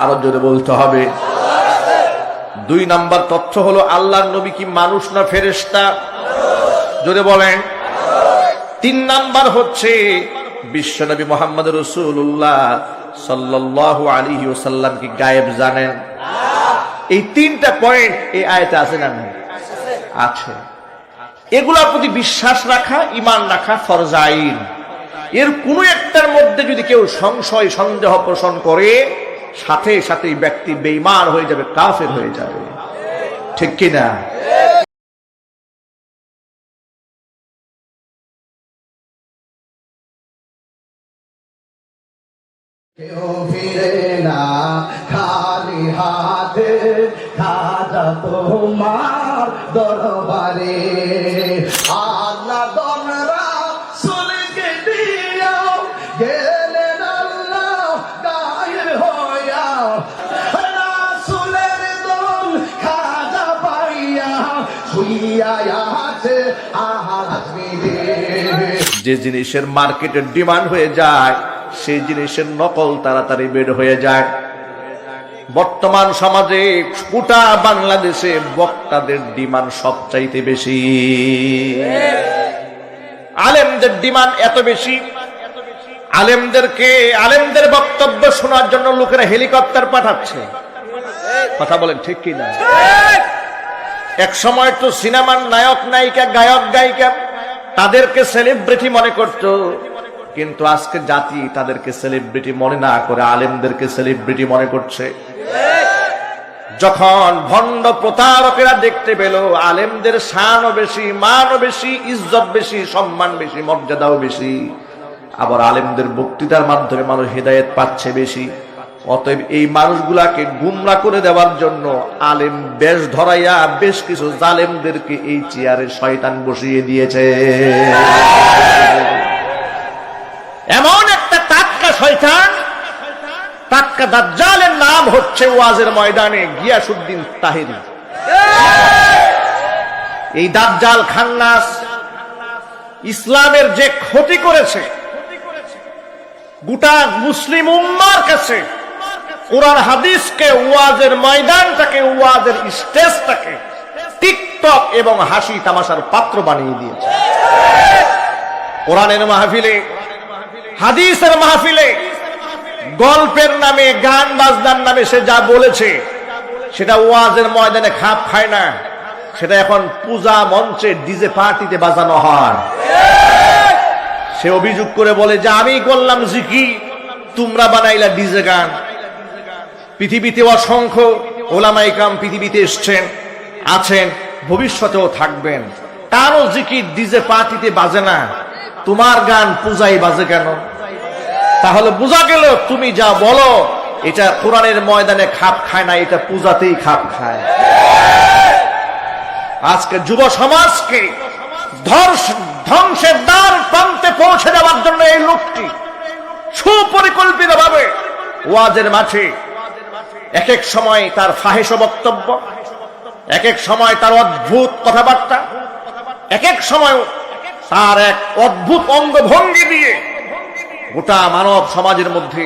আরো জোরে বলতে হবে। 2 নাম্বার তথ্য হলো, আল্লাহর নবী কি মানুষ না ফেরেশতা? জোরে বলেন। 3 নাম্বার হচ্ছে, বিশ্বনবী মুহাম্মদ রাসূলুল্লাহ সাল্লাল্লাহু আলাইহি ওয়াসাল্লাম কি গায়েব জানেন? এই 3টা পয়েন্ট এই আয়াতে আছে না? আছে। এগুলোর প্রতি বিশ্বাস রাখা, ঈমান রাখা ফরজ আইন। এর কোন একটার মধ্যে যদি কেউ সংশয় সন্দেহ পোষণ করে, সাথে সাথে ব্যক্তি বেঈমান হয়ে যাবে, কাফের হয়ে যাবে। ঠিক কি না? কেউ ফিরে না খালি হাতে, খাজা তোমার দরবারে। আল্লাহ দনরা সুলকে দিয়াও, গেলেন আল্লাহ গায়ের হইয়া, রাসূলের দল খাজা পাইয়া শুইয়া আছে আজমিরে। যে জিনিসের মার্কেটের ডিমান্ড হয়ে যায় সেই জিনিসের নকল তাড়াতাড়ি বের হয়ে যায়। বর্তমান সমাজে গোটা বাংলাদেশে বক্তাদের ডিমান্ড সবচাইতে বেশি, আলেমদের ডিমান্ড এত বেশি, আলেমদের বক্তব্য শোনার জন্য লোকেরা হেলিকপ্টার পাঠাচ্ছে। কথা বলেন ঠিক কি না? এক সময় তো সিনেমার নায়ক নায়িকা, গায়ক গায়িকা তাদেরকে সেলিব্রিটি মনে করতো, কিন্তু আজকে জাতি তাদেরকে সেলিব্রিটি মনে না করে আলেমদেরকে সেলিব্রিটি মনে করছে। যখন ভণ্ড প্রতারকেরা দেখতে পেল আলেমদের শানও বেশি, মানও বেশি, ইজ্জত বেশি, সম্মান বেশি, মর্যাদাও বেশি, আবার আলেমদের বক্তৃতার মাধ্যমে মানুষ হিদায়াত পাচ্ছে বেশি, অতএব এই মানুষগুলাকে গুমরা করে দেওয়ার জন্য আলেম বেশ ধরাইয়া বেশ কিছু জালেমদেরকে এই চেয়ারে শয়তান বসিয়ে দিয়েছে। এমন একটা টাটকা শয়তান, টাটকা দাজ্জালের নাম হচ্ছে ওয়াজের ময়দানে গিয়াসউদ্দিন তাহেরি। এই দাজ্জাল খান্নাস ইসলামের যে ক্ষতি করেছে, গোটা মুসলিম উম্মার কাছে কোরআন হাদিসকে, ওয়াজের ময়দানটাকে, ওয়াজের স্টেজটাকে টিকটক এবং হাসি তামাশার পাত্র বানিয়ে দিয়েছে। কোরআনের মাহফিলে, হাদিসের মাহফিলে গল্পের নামে, গান বাজনার নামে সে যা বলেছে সেটা ওয়াজের ময়দানে খাপ খায় না, সেটা এখন পূজা মঞ্চে ডিজে পার্টিতে বাজানো হয়। সে অভিযোগ করে বলে যে আমি করলাম জিকির, তোমরা বানাইলা ডিজে গান। পৃথিবীতে অসংখ্য ওলামায়ে কেরাম পৃথিবীতে এসছেন, আছেন, ভবিষ্যতেও থাকবেন, কারো জিকির ডিজে পার্টিতে বাজে না, তোমার গান পূজায় বাজে কেন? তাহলে বোঝা গেল তুমি যা বলো এটা কোরআনের ময়দানে খাপ খায় না, এটা পূজাতেই খাপ খায়। আজকে যুব সমাজকে ধ্বংসের দ্বার প্রান্তে পৌঁছে দেওয়ার জন্য এই লোকটি সুপরিকল্পিতভাবে ওয়াজের মাঠে এক এক সময় তার ফাহিশ বক্তব্য, এক এক সময় তার অদ্ভুত কথাবার্তা, এক এক সময় তার এক অদ্ভুত অঙ্গভঙ্গি দিয়ে গোটা মানব সমাজের মধ্যে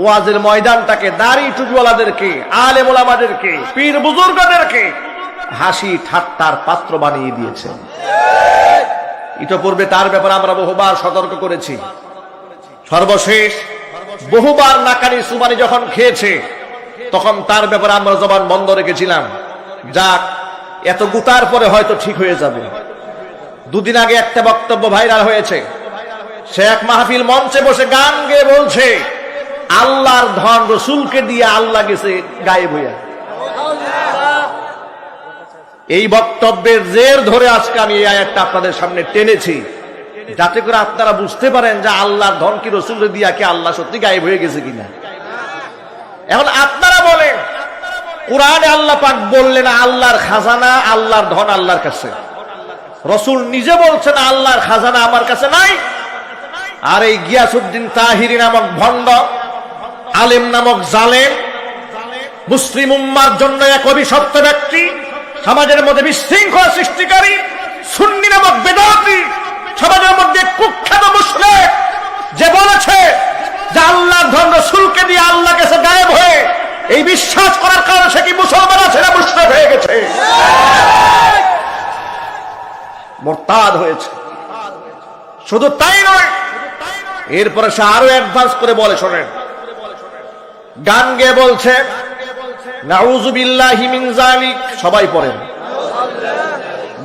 ওয়াজের ময়দানটাকে, দাড়ি টুপিওয়ালাদেরকে, আলেম ওলামাদেরকে, পীর বুজুর্গদেরকে হাসি ঠাট্টার পাত্র বানিয়ে দিয়েছে। ইতপূর্বে তার ব্যাপারে আমরা বহুবার সতর্ক করেছি। সর্বশেষ বহুবার নাকানি সুবানি যখন খেয়েছে তখন তার ব্যাপারে আমরা জবান বন্ধ রেখেছিলাম, যাক এত গুতার পরে হয়তো ঠিক হয়ে যাবে। দুদিন আগে একটা বক্তব্য ভাইরাল হয়েছে, সে এক মাহফিল মঞ্চে বসে গান গেয়ে বলছে আল্লাহর ধন রসুলকে দিয়ে আল্লাহ গেছে গায়েব হইয়া। এই বক্তব্যের জের ধরে আজকে আমি এই আয়াতটা আপনাদের সামনে টেনেছি, যাতে করে আপনারা বুঝতে পারেন যে আল্লাহর ধন কি রসুলকে দিয়া কি আল্লাহ সত্যি গায়েব হয়ে গেছে কিনা। এখন আপনারা বলেন, কোরআনে আল্লাহ পাক বললেন আল্লাহর খাজানা, আল্লাহর ধন আল্লাহর কাছে। রসুল নিজে বলছেন আল্লাহর খাজানা আমার কাছে নাই। আর এই গিয়াসউদ্দিন তাহিরি নামক ভণ্ড, আলেম নামক জালেম, মুসলিম উম্মার জন্য এক অভিশপ্ত ব্যক্তি, সমাজের মধ্যে বিশৃঙ্খলা সৃষ্টিকারী, সুন্নি নামক বেদাতি, সমাজের মধ্যে কুখ্যাত মুশরিক, যে বলেছে যে আল্লাহর ধন রাসূলকে দিয়ে আল্লাহ কাছে গায়েব হয়ে এই বিশ্বাস করার কারণে সে কি মুসলমান আছে না মুশরিক হয়ে গেছে, মুরতাদ হয়েছে। শুধু তাই নয়, এরপরে সে আরো অ্যাডভান্স করে বলে, শোনেন, গান গেয়ে বলছে নাউযু বিল্লাহি মিন যালিক, সবাই পড়েন,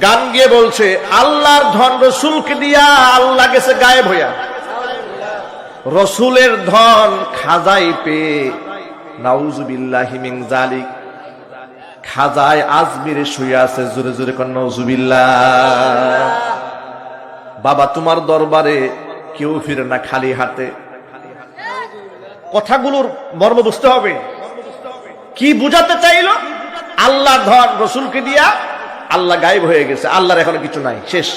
গান গিয়ে বলছে আল্লাহর ধন রসুলকে দিয়া আল্লাহ গেছে গায়েব হইয়া। রসুলের ধন খাজাই পেয়ে নাউযু বিল্লাহি মিন যালিক, খাজায় আজমিরে শুয়ে আছে, জোরে জোরে কোন নাউযুবিল্লাহ। বাবা তোমার দরবারে কেউ ফিরে না খালি হাতে। কথাগুলোর মর্ম বুঝতে হবে, কি বুঝাতে চাইল? আল্লাহর ধন রসুলকে দিয়া আল্লাহ গায়েব হয়ে গেছে, আল্লাহর এখন কিছু নাই, শেষ।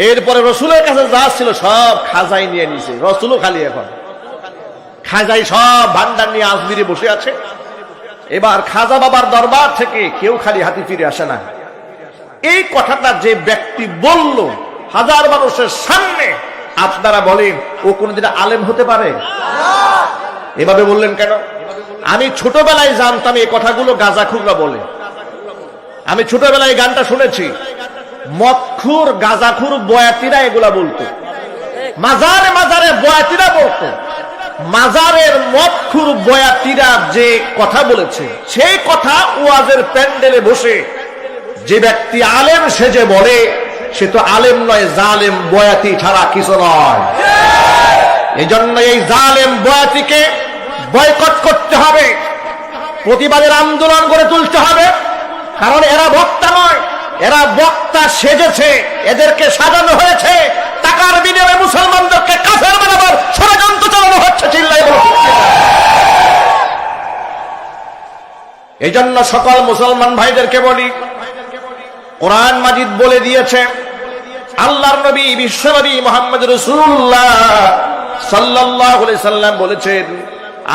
এরপরে রসুলের কাছে যা ছিল সব খাজাই নিয়ে নিছে, রসুলও খালি, এখন খাজাই সব ভান্ডার নিয়ে আজমিরে বসে আছে। এবার খাজা বাবার দরবার থেকে কেউ খালি হাতে ফিরে আসে না। এই কথাটা যে ব্যক্তি বলল হাজার মানুষের সামনে, আপনারা বলেন ও কোনদিন আলেম হতে পারে? এভাবে বললেন কেন? আমি ছোটবেলায় জানতাম এই কথাগুলো গাঁজাখুররা বলে। আমি ছোটবেলায় গানটা শুনেছি, মদখুর গাঁজাখুর বয়াতিরা এগুলা বলতো, মাজারে মাজারে বয়াতিরা বলতো। মাজারের মদখুর বয়াতিরা যে কথা বলেছে, সেই কথা ওয়াজের প্যান্ডেলে বসে যে ব্যক্তি আলেম সেজে বলে, সে তো আলেম নয়, জালেম বয়াতি ছাড়া কিছু নয়। এই জন্য এই জালেম বয়াতিকে বয়কট করতে হবে, প্রতিবাদের আন্দোলন করে তুলতে হবে। কারণ এরা বক্তা নয়, এরা বক্তা সেজেছে, এদেরকে সাজানো হয়েছে, টাকার বিনিময়ে মুসলমানদেরকে কাফের বানাবার ষড়যন্ত্র চালানো হচ্ছে। চিল্লাই বলো। এই জন্য সকল মুসলমান ভাইদেরকে বলি, কোরআন মাজিদ বলে দিয়েছে, আল্লাহর নবী বিশ্বনবী মুহাম্মদ রাসূলুল্লাহ সাল্লাল্লাহু আলাইহি সাল্লাম বলেছেন,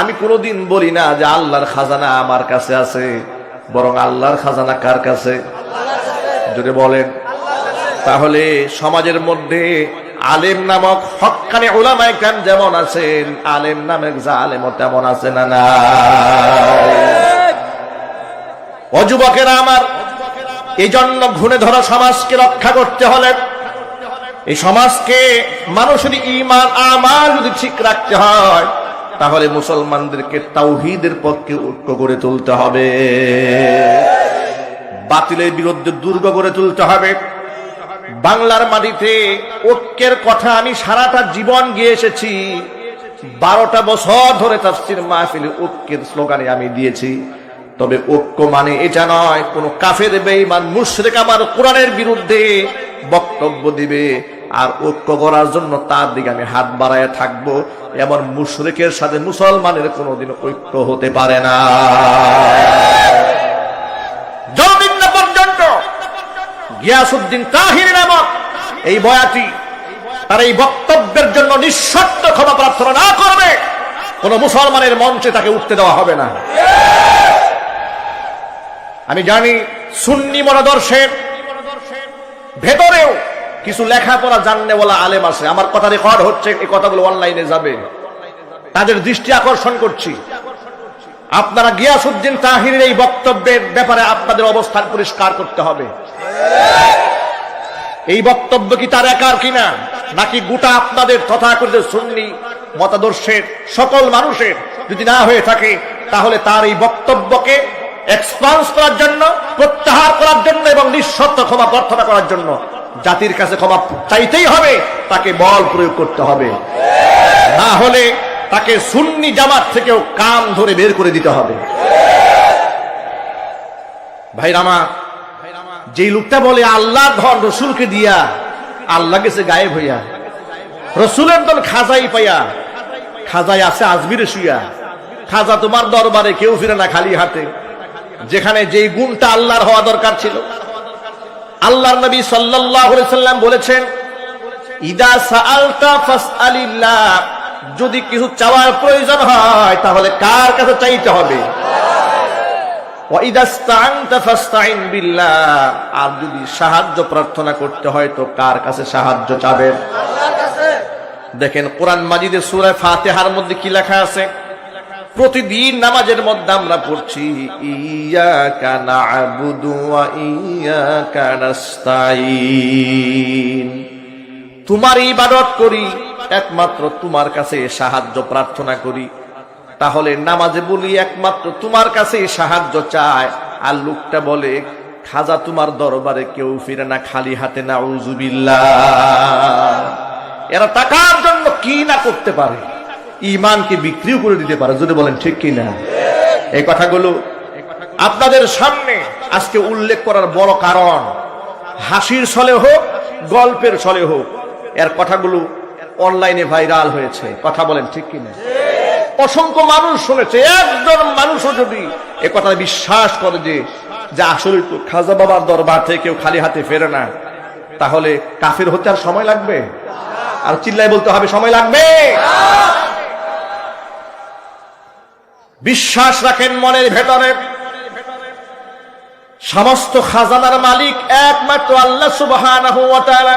আমি কোনোদিন বলি না যে আল্লাহর খাজানা আমার কাছে আছে, বরং আল্লাহর খাজানা কার কাছে? যদি বলেন, তাহলে সমাজের মধ্যে আলেম নামক হক্কানি উলামায়ে কেরাম যেমন আছেন, আলেম নামক জালেমও তেমন আছে না? না। ও যুবকেরা আমার, এই জন্য ঘুণে ধরা সমাজকে রক্ষা করতে হলে, এই সমাজকে মানুষের ঈমান আমাল যদি ঠিক রাখতে হয়, তাহলে মুসলমানদেরকে তাওহীদের পক্ষে ঐক্য করে তুলতে হবে, বাতিলের বিরুদ্ধে দুর্গ গড়ে তুলতে হবে। বাংলার মাটিতে ঐক্যের কথা আমি সারাটা জীবন গিয়ে এসেছি, 12টা বছর ধরে তাফসীর মাহফিলে ঐক্যের স্লোগানে আমি দিয়েছি। তবে ঐক্য মানে এটা নয় কোন কাফের বেঈমান মুশরিক আমার কোরআনের বিরুদ্ধে বক্তব্য দিবে আর ঐক্য করার জন্য তার দিকে আমি হাত বাড়ায় থাকবো, এমন মুশরিকের সাথে মুসলমানের কোনোদিন ঐক্য হতে পারে না। যতদিন না পর্যন্ত গিয়াসউদ্দিন তাহিরি নামক এই বয়াতি তার এই বক্তব্যের জন্য নিঃশর্ত ক্ষমা প্রার্থনা না করবে, কোন মুসলমানের মঞ্চে তাকে উঠতে দেওয়া হবে না। আমি জানি সুন্নি মতাদর্শের ভেতরেও কিছু লেখাপড়া জাননেওয়ালা আলেম আছে, আমার কথা রেকর্ড হচ্ছে, এই কথাগুলো অনলাইনে যাবে, তাদের দৃষ্টি আকর্ষণ করছি। আপনারা গিয়াসউদ্দিন তাহিরের এই বক্তব্যের ব্যাপারে আপনাদের অবস্থান পরিষ্কার করতে হবে। এই বক্তব্য কি তার একার কিনা, নাকি গোটা আপনাদের তথাকথিত সুন্নি মতাদর্শের সকল মানুষের? যদি না হয়ে থাকে তাহলে তার এই বক্তব্যকে এক্সপান্স করার জন্য, প্রত্যাহার করার জন্য এবং নিঃশর্ত ক্ষমা প্রার্থনা করার জন্য জাতির কাছে ক্ষমা চাইতেই হবে, তাকে বল প্রয়োগ করতে হবে। না হলে তাকে সুন্নি জামাত থেকেও কাম ধরে বের করে দিতে হবে। ভাইরা আমার, যেই লোকটা বলে আল্লাহর ধন রসুলকে দিয়া, আল্লাহ গেছে গায়েব হইয়া, রসুলের ধন খাজাই পাইয়া, খাজাই আছে আজমিরে শুইয়া, খাজা তোমার দরবারে কেউ ফিরে না খালি হাতে। যেখানে যেই গুণটা আল্লাহর হওয়া দরকার ছিল, আল্লাহর নবী সাল্লাল্লাহু আলাইহি সাল্লাম বলেছেন, ইদা সাআলতা ফাসআলিল্লাহ, যদি কিছু চাওয়ার প্রয়োজন হয় তাহলে কার কাছে চাইতে হবে? ওয়া ইদা ইসতাআনতা ফাসতাইন বিল্লাহ, আর যদি সাহায্য প্রার্থনা করতে হয় তো কার কাছে সাহায্য চাবেন? আল্লাহর কাছে। দেখেন কোরআন মাজিদের সূরা ফাতিহার মধ্যে কি লেখা আছে? প্রতিদিন নামাজের মধ্যে আমরা পড়ছি, ইয়াকা না'বুদু ওয়া ইয়াকা নাস্তাঈন, তোমার ইবাদত করি, একমাত্র তোমার কাছে সাহায্য প্রার্থনা করি। তাহলে নামাজে বলি একমাত্র তোমার কাছে সাহায্য চায়, আর লোকটা বলে খাজা তোমার দরবারে কেউ ফিরে না খালি হাতে, নাউযুবিল্লাহ। এরা টাকার জন্য কি না করতে পারে, ঈমানকে বিক্রিও করে দিতে পারে, যদি বলেন ঠিক কি না? এই কথাগুলো আপনাদের সামনে আজকে উল্লেখ করার বড় কারণ, হাসির ছলে হোক, গল্পের ছলে হোক, এর কথাগুলো অনলাইনে ভাইরাল হয়েছে, কথা বলেন ঠিক কি না? অসংখ্য মানুষ শুনেছে। একজন মানুষও যদি এ কথা বিশ্বাস করে যে আসলে তো খাজা বাবার দরবার থেকে কেউ খালি হাতে ফেরে না, তাহলে কাফের হতে আর সময় লাগবে? আর চিল্লায় বলতে হবে সময় লাগবে? বিশ্বাস রাখেন মনের ভেতরে, সমস্ত খাজানার মালিক একমাত্র আল্লাহ সুবহানাহু ওয়া তাআলা।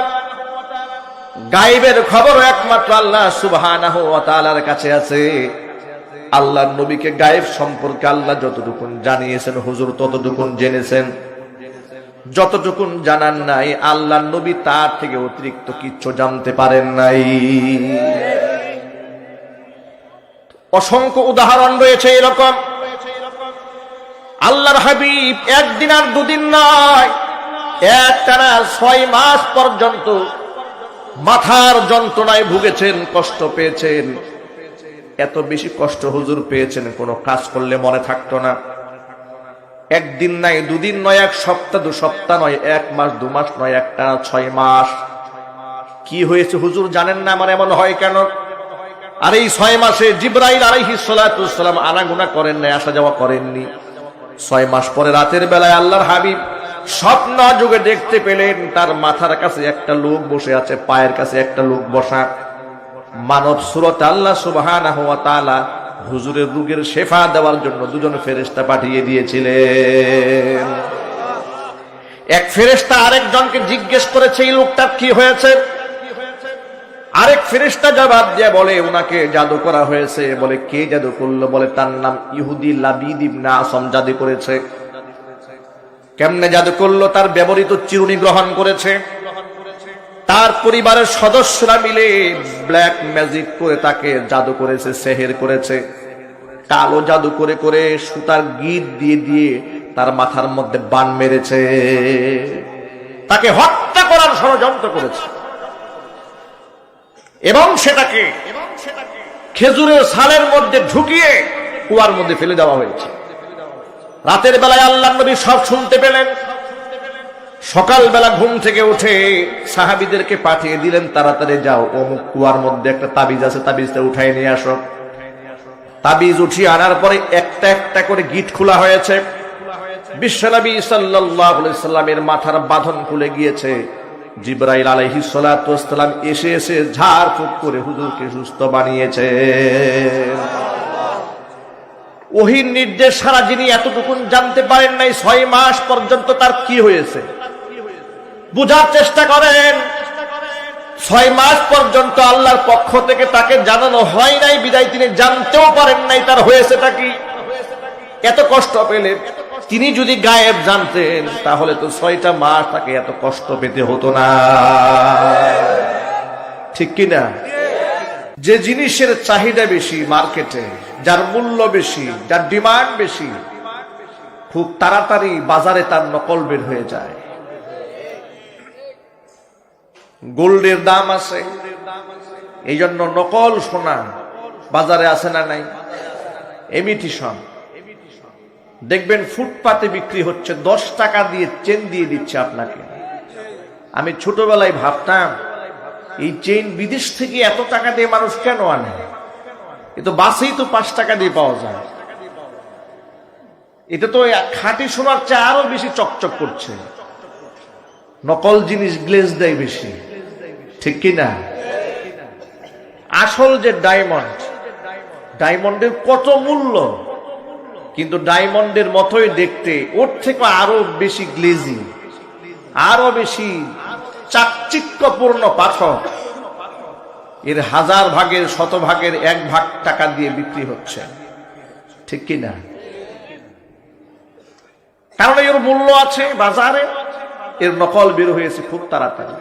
গায়েবের খবর একমাত্র আল্লাহ সুবহানাহু ওয়া তাআলার কাছে আছে। আল্লাহর নবীকে গায়েব সম্পর্কে আল্লাহ যতটুকু জানিয়েছেন হুজুর ততটুকু জেনেছেন, যতটুকু জানান নাই আল্লাহর নবী তার থেকে অতিরিক্ত কিচ্ছু জানতে পারেন নাই। অসংখ্য উদাহরণ রয়েছে এরকম। আল্লাহর হাবিব একদিন আর দুদিন নয়, একটানা 6 মাস পর্যন্ত মাথার যন্ত্রণায় ভুগেছেন, কষ্ট পেয়েছেন। এত বেশি কষ্ট হুজুর পেয়েছেন, কোনো কাজ করলে মনে থাকতো না। একদিন নয়, দুদিন নয়, 1 সপ্তাহ, 2 সপ্তাহ নয়, 1 মাস 2 মাস নয়, একটানা 6 মাস। কি হয়েছে হুজুর জানেন না? আমার এমন হয় কেন? আর এই 6 মাসে জিবরাইল আলাইহিস সালাতু ওয়াস সালাম আনাগোনা করেন নাই, আসা যাওয়া করেননি। 6 মাস পরে রাতের বেলায় আল্লাহর হাবিব স্বপ্ন যুগে দেখতে পেলেন তার মাথার কাছে একটা লোক বসে আছে, পায়ের কাছে একটা লোক বসা। মানব সুরতে আল্লাহ সুবহানাহু ওয়া তাআলা হুজুরের রোগের শেফা দেওয়ার জন্য 2 জন ফেরেশতা পাঠিয়ে দিয়েছিলেন। এক ফেরেশতা আরেকজনকে জিজ্ঞেস করেছে এই লোকটার কি হয়েছে। আরেক ফেরেশতা জবাব দিয়ে বলে উনাকে জাদু করা হয়েছে। বলে কে জাদু করলো? বলে তার নাম ইহুদি লাবিদ ইবনে আসম জাদু করেছে। কেমনে জাদু করলো? তার ব্যবহৃত চিরুনি গ্রহণ করেছে, তার পরিবারের সদস্যরা মিলে ব্ল্যাক ম্যাজিক করে তাকে জাদু করেছে, সেহের করেছে। কালো জাদু করে করে সুতার গিট দিয়ে দিয়ে তার মাথার মধ্যে বান মেরেছে, তাকে হত্যা করার ষড়যন্ত্র করেছে। এবং সেটাকে খেজুরের ছালের মধ্যে ঢুকিয়ে কুয়ার মধ্যে ফেলে দেওয়া হয়েছে। রাতের বেলায় আল্লাহর নবী সব শুনতে পেলেন। সকালবেলা ঘুম থেকে উঠে সাহাবীদেরকে পাঠিয়ে দিলেন, তাড়াতাড়ি যাও, অমুক কুয়ার মধ্যে একটা তাবিজ আছে, তাবিজটা উঠাই নিয়ে আসো। তাবিজ উঠিয়ে আনার পরে একটা একটা করে গিট খোলা হয়েছে। বিশ্বনবী সাল্লাল্লাহু আলাইহি সাল্লামের মাথার বাঁধন খুলে গিয়েছে। জিবরাইল আলাইহিস সালাতু ওয়াস সালাম এসে এসে ঝাড়ফুঁক করে হুজুরকে সুস্থ বানিয়েছে। ওহীর নির্দেশ ছাড়া যিনি এতটুকু জানতে পারেন নাই 6 মাস পর্যন্ত তার কি হয়েছে বুঝার চেষ্টা করেন। 6 মাস পর্যন্ত আল্লাহর পক্ষ থেকে তাকে জানানো হয় নাই, বিদায় তিনি জানতেও পারেন নাই তার হয়েছেটা কি। এত কষ্ট পেলেন। তিনি যদি গায়েব জানতেন তাহলে তো 6টা মাস তাকে এত কষ্ট পেতে হতো না, ঠিক কিনা? যে জিনিসের চাহিদা বেশি মার্কেটে, যার মূল্য বেশি, যার ডিমান্ড বেশি, খুব তাড়াতাড়ি বাজারে তার নকল বের হয়ে যায়। গোল্ডের দাম আছে, এই জন্য নকল সোনা বাজারে আছে না নাই? ইমিটেশন দেখবেন ফুটপাতে বিক্রি হচ্ছে, 10 টাকা দিয়ে চেন দিয়ে দিচ্ছে আপনাকে। আমি ছোটবেলায় ভাবতাম এই চেন বিদেশ থেকে এত টাকা দিয়ে মানুষ কেন আনে? এ তো বাসেই তো 5 টাকা দিয়ে পাওয়া যায়। এটা তো খাঁটি সোনার চেয়ে আরো বেশি চকচক করছে। নকল জিনিস গ্লেজ দেয় বেশি, ঠিক কিনা? আসল যে ডায়মন্ড, ডায়মন্ডের কত মূল্য, কিন্তু ডায়মন্ডের মতোই দেখতে, ওর থেকে আরো বেশি গ্লেজি, আরো বেশি চাকচিক্যপূর্ণ পাথর, এর 1000 ভাগের 100 ভাগের 1 ভাগ টাকা দিয়ে বিক্রি হচ্ছে, ঠিক কিনা? কারণ এর মূল্য আছে বাজারে, এর নকল বের হয়েছে খুব তাড়াতাড়ি।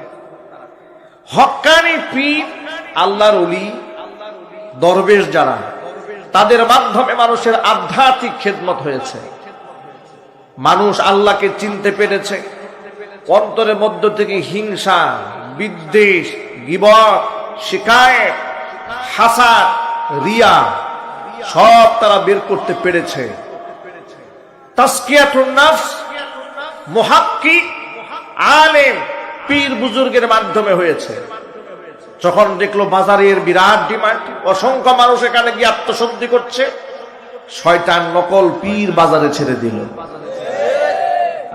হক্কানি পীর, আল্লাহর ওলি, দরবেশ যারা, তাদের মাধ্যমে মানুষের আধ্যাত্মিক খেদমত হয়েছে। মানুষ আল্লাহকে চিনতে পেরেছে। অন্তরের মধ্য থেকে হিংসা, বিদ্বেষ, গীবত, শিকায়েত, হাসাদ, রিয়া সব তারা বের করতে পেরেছে। তাসকিয়াতুন নফস, মুহাক্কিক, আলেম, পীর বুজুর্গের মাধ্যমে হয়েছে। যখন দেখলো বাজারের বিরাট ডিমান্ড, অসংখ্য মানুষ এখানে গিয়ে আত্মশুদ্ধি করছে, শয়তান নকল পীর বাজারে ছেড়ে দিল।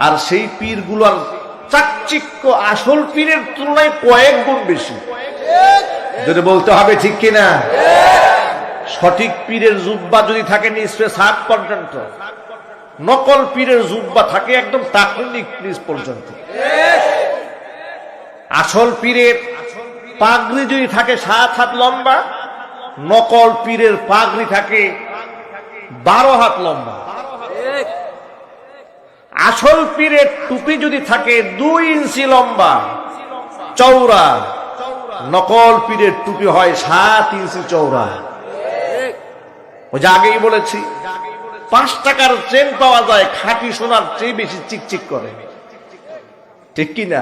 আর সেই পীরগুলোর চাকচিক্য আসল পীরের তুলনায় কয়েক গুণ বেশি, যদি বলতে হবে, ঠিক কিনা? সঠিক পীরের জুব্বা যদি থাকে নিচে ছাদ পর্যন্ত, নকল পীরের জুব্বা থাকে একদম টাকনিক নিচ পর্যন্ত। আসল পীরের পাগড়ি যদি থাকে 7 হাত লম্বা, নকল পীরের পাগড়ি থাকে 12 হাত লম্বা। আসল পীরের টুপি যদি থাকে 2 ইঞ্চি লম্বা চওড়া, নকল পীরের টুপি হয় 7 ইঞ্চি চওড়া। ওই যে আগেই বলেছি, 5 টাকার চেন পাওয়া যায় খাঁটি সোনার চেয়ে বেশি চিকচিক করে, ঠিক কিনা?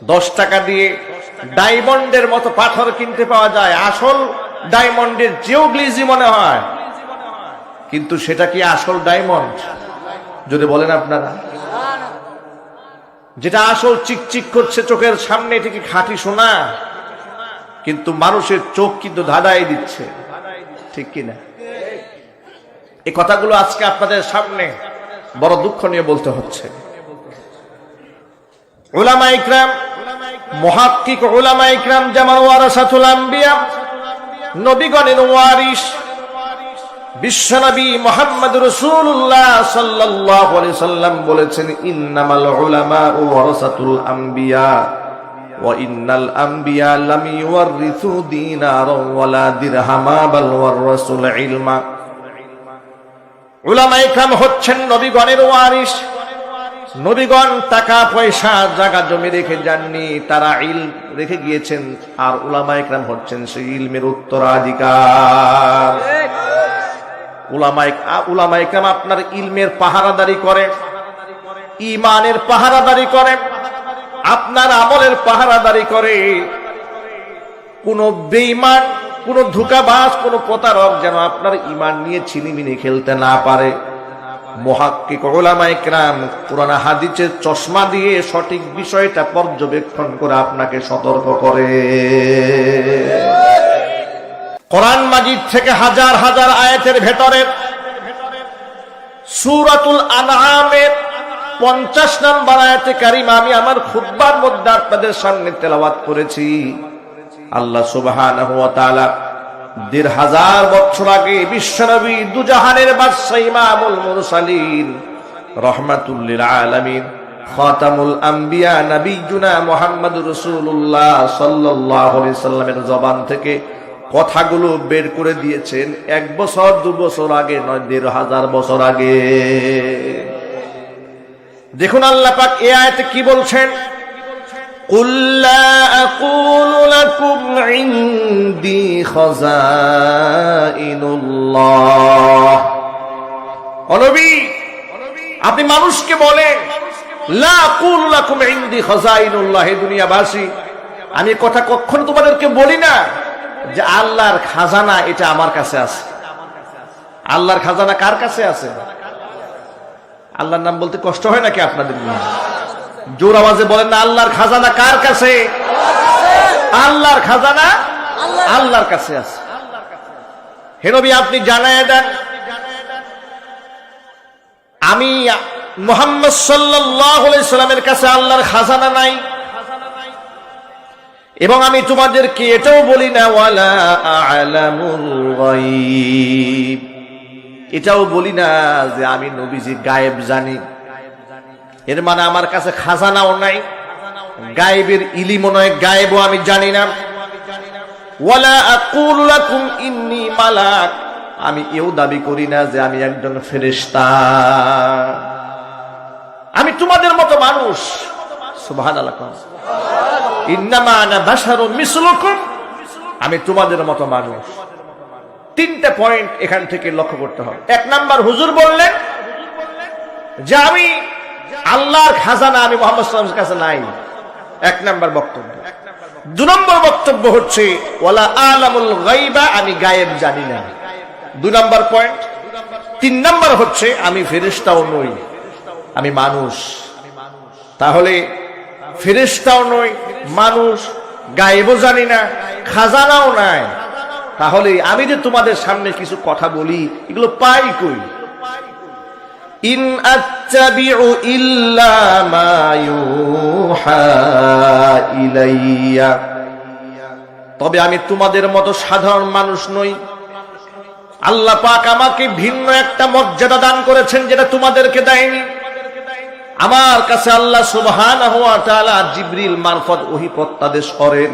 10 টাকা দিয়ে ডায়মন্ডের মতো পাথর কিনতে পাওয়া যায়, আসল ডায়মন্ডের চেয়েও গ্লেজি মনে হয়, কিন্তু সেটা কি আসল ডায়মন্ড? যদি বলেন আপনারা, যেটা আসল চিকচিক করছে চোখের সামনে, এটা কি খাঁটি সোনা? কিন্তু মানুষের চোখ কিন্তু ধাঁধাই দিচ্ছে, ঠিক কিনা? এই কথাগুলো আজকে আপনাদের সামনে বড় দুঃখ নিয়ে বলতে হচ্ছে। উলামা ইকরাম, মুহাক্কিক উলামা ইকরাম যেমন ওয়ারাসাতুল আম্বিয়া, নবীগণের ওয়ারিস, বিশ্বনবী মুহাম্মদ রাসূলুল্লাহ সাল্লাল্লাহু আলাইহি সাল্লাম বলেছেন, ইন্নামাল উলামা ওয়ারাসাতুল আম্বিয়া ওয়া ইন্নাল আম্বিয়া লাম ইউরিসু দিনারান ওয়ালা দিরহামা বাল ওয়ারাসুল ইলমা। উলামা ইকরাম হচ্ছেন নবীগণের ওয়ারিস। নবীগণ টাকা পয়সা জায়গা জমি রেখে যাননি, তারা ইলম রেখে গিয়েছেন, আর উলামা ইকরাম হচ্ছেন সেই ইলমের উত্তরাধিকার। উলামা ইকরাম আপনার ইলমের পাহারাদারি করে, ঈমানের পাহারাদারি করে, আপনার আমলের পাহারাদারি করে। কোন বেঈমান, কোন ধোঁকাবাজ, কোন প্রতারক যেন আপনার ঈমান নিয়ে ছিনিমিনি খেলতে না পারে। মুহাক্কিক উলামা ইকরাম কুরআন হাদিসের চশমা দিয়ে সঠিক বিষয়টা পর্যবেক্ষণ করে আপনাকে সতর্ক করে। কোরআন মাজিদ থেকে হাজার হাজার আয়াতের ভেতরে সূরাতুল আনআমের 50 নম্বর আয়াতে কারিমা আমি আমার খুতবার মধ্যে আপনাদের সামনে তেলাওয়াত করেছি। আল্লাহ সুবহানাহু ওয়া তাআলা ১৫০০ বছর আগে বিশ্বনবী দুজাহানের বাদশা ইমামুল মুরসালিন রাহমাতুল লিল আলামিন খাতামুল আম্বিয়া নবিয়ুনা মুহাম্মদুর রাসূলুল্লাহ সাল্লাল্লাহু আলাইহি সাল্লামের জবান থেকে কথাগুলো বের করে দিয়েছেন ১ বছর ২ বছর আগে নয়, ১৫০০ বছর আগে। দেখুন আল্লাহ পাক এই আয়াতে কি বলছেন, কুল লা আকুলু লাকুম ইনদি খাযাইনুল্লাহ। ও নবী, আপনি মানুষকে বলেন লা আকুলু লাকুম ইনদি খাযাইনুল্লাহ, হে দুনিয়াবাসী, আমি কথা কখনো তোমাদেরকে বলি না যে আল্লাহর খাজানা এটা আমার কাছে আছে। আল্লাহর খাজানা কার কাছে আছে? আল্লাহর নাম বলতে কষ্ট হয় নাকি আপনাদের? জোর আওয়াজে বলেন না, আল্লাহর খাজানা কার কাছে? আল্লাহর খাজানা আল্লাহর কাছে আছে। হে নবী, আপনি জানায় দেন আমি মুহাম্মদ সাল্লাল্লাহু আলাইহি সাল্লামের কাছে আল্লাহর খাজানা নাই, এবং আমি তোমাদেরকে এটাও বলি না ওয়ালা আ'লামুল গায়ব, এটাও বলি না যে আমি নবীজি গায়েব জানি। এর মানে আমার কাছে খাজানাও নাই, গায়েবের ইলমও নয়, গায়েবও আমি জানি না। ওয়ালা আকুলু লাকুম ইন্নী মালাক, আমি এও দাবি করি না যে আমি একজন ফেরেশতা। আমি তোমাদের মতো মানুষ। সুবহানাল্লাহ। ইন্নামা আনা বাশারুম মিসলুকুম, আমি তোমাদের মতো মানুষ। 3টে পয়েন্ট এখান থেকে লক্ষ্য করতে হবে। 1 নাম্বার, হুজুর বললেন যে আমি আল্লাহর খাজানা আমি মুহাম্মদ সাল্লাল্লাহু আলাইহি ওয়াসাল্লামের কাছে নাই, 1 নাম্বার বক্তব্য। 2 নম্বর বক্তব্য হচ্ছে ওয়ালা আলামুল গায়বা, আমি গায়েব জানি না, 2 নাম্বার পয়েন্ট। 3 নাম্বার হচ্ছে আমি ফেরেশতাও নই, আমি মানুষ। তাহলে ফেরেশতাও নই, মানুষ, গায়েবও জানি না, খাজানাও নাই, তাহলে আমি যে তোমাদের সামনে কিছু কথা বলি এগুলো পাই কই? ইন আত্তাবিউ ইল্লা মা ইউহা ইলাইয়া, তবে আমি তোমাদের মতো সাধারণ মানুষ নই। আল্লাহ পাক আমাকে ভিন্ন একটা মর্যাদা দান করেছেন যেটা তোমাদেরকে দেয়নি। আমার কাছে আল্লাহ সুবহানাহু ওয়া তাআলা জিবরিল মারফত ওহী প্রত্যাদেশ করেন।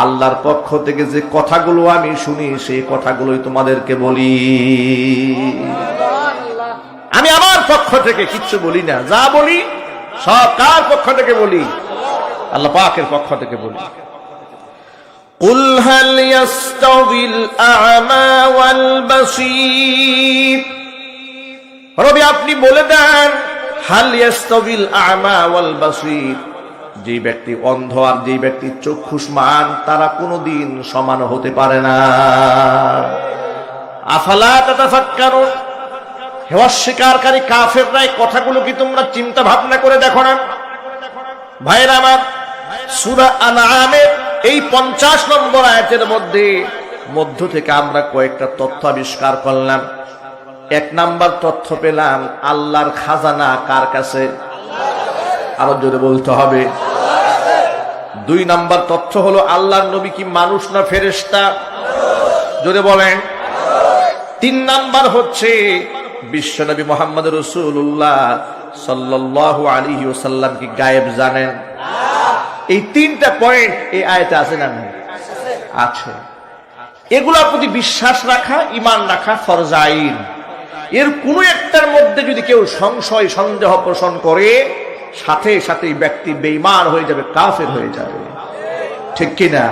আল্লাহর পক্ষ থেকে যে কথাগুলো আমি শুনি সেই কথাগুলোই তোমাদেরকে বলি। আমি আমার পক্ষ থেকে কিচ্ছু বলি না, যা বলি সব কার পক্ষ থেকে বলি? আল্লাহ পাকের পক্ষ থেকে বলি। কুল হাল ইয়াস্তাউিল আ'মা ওয়াল বাসীর, রবি আপনি বলে দেন হাল ইয়াস্তাউিল আ'মা ওয়াল বাসীর, যে ব্যক্তি অন্ধ আর যে ব্যক্তি চক্ষুষ্মান তারা কোনোদিন সমান হতে পারে না। আফালা তাতাফাক্কারুন, হে অস্বীকারী কাফেররা, এই কথাগুলো কি তোমরা চিন্তা ভাবনা করে দেখো না? ভাইরা আমার, সূরা আনআমের এই 50 নম্বর আয়াতের মধ্য থেকে আমরা কয়েকটা তথ্য আবিষ্কার করলাম। 1 নাম্বার তথ্য পেলাম, আল্লাহর খাজানা কার কাছে? আরো জোরে বলতে হবে। 2 নাম্বার তথ্য হলো আল্লাহর নবী কি মানুষ না ফেরেশতা? জোরে বলেন। 3 নাম্বার হচ্ছে বিশ্বনবী মুহাম্মদ রাসূলুল্লাহ সাল্লাল্লাহু আলাইহি ওয়াসাল্লাম কি গায়েব জানেন? এই 3টা পয়েন্ট এই আয়াতে আছে না? আছে। এগুলোর প্রতি বিশ্বাস রাখা, ঈমান রাখা ফরজ আইন। এর কোনো একটার মধ্যে যদি কেউ সংশয় সন্দেহ পোষণ করে, সাথে সাথে ব্যক্তি বেঈমান হয়ে যাবে, কাফের হয়ে যাবে। ঠিক কিনা?